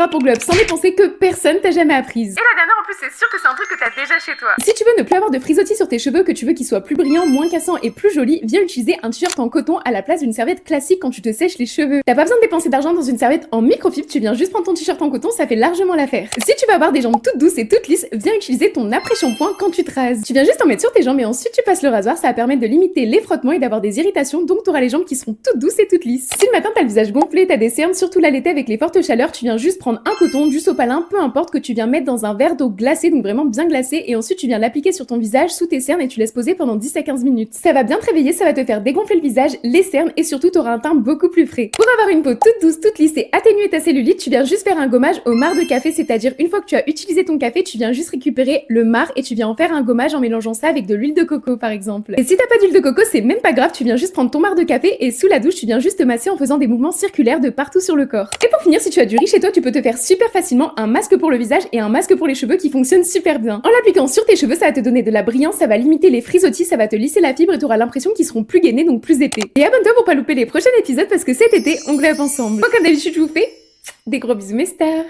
Sephora pour Glow Up sans dépenser que personne t'a jamais apprise. Et la dernière en plus, c'est sûr que c'est un truc que t'as déjà chez toi. Si tu veux ne plus avoir de frisottis sur tes cheveux, que tu veux qu'ils soient plus brillants, moins cassants et plus jolis, viens utiliser un t-shirt en coton à la place d'une serviette classique quand tu te sèches les cheveux. T'as pas besoin de dépenser d'argent dans une serviette en microfibre, tu viens juste prendre ton t-shirt en coton, ça fait largement l'affaire. Si tu veux avoir des jambes toutes douces et toutes lisses, viens utiliser ton après-shampoing quand tu te rases. Tu viens juste en mettre sur tes jambes et ensuite tu passes le rasoir, ça va permettre de limiter les frottements et d'avoir des irritations, donc t'auras les jambes qui seront toutes douces et toutes lisses. Si le matin t'as le visage gonflé, t'as des cernes, surtout là l'été avec les fortes chaleurs, tu viens juste prendre un coton, du sopalin, peu importe, que tu viens mettre dans un verre d'eau glacée, donc vraiment bien glacé, et ensuite tu viens l'appliquer sur ton visage, sous tes cernes et tu laisses poser pendant 10 à 15 minutes. Ça va bien te réveiller, ça va te faire dégonfler le visage, les cernes et surtout t'auras un teint beaucoup plus frais. Pour avoir une peau toute douce, toute lisse et atténuer ta cellulite, tu viens juste faire un gommage au marc de café, c'est-à-dire une fois que tu as utilisé ton café, tu viens juste récupérer le marc et tu viens en faire un gommage en mélangeant ça avec de l'huile de coco par exemple. Et si t'as pas d'huile de coco, c'est même pas grave, tu viens juste prendre ton marc de café et sous la douche, tu viens juste te masser en faisant des mouvements circulaires de partout sur le corps. Et pour finir, si tu as du riz chez toi, tu peux te faire super facilement un masque pour le visage et un masque pour les cheveux qui fonctionnent super bien. En l'appliquant sur tes cheveux, ça va te donner de la brillance, ça va limiter les frisottis, ça va te lisser la fibre et tu auras l'impression qu'ils seront plus gainés, donc plus épais. Et abonne-toi pour pas louper les prochains épisodes parce que cet été, on glow up ensemble. Moi, comme d'habitude, je vous fais des gros bisous mes stars.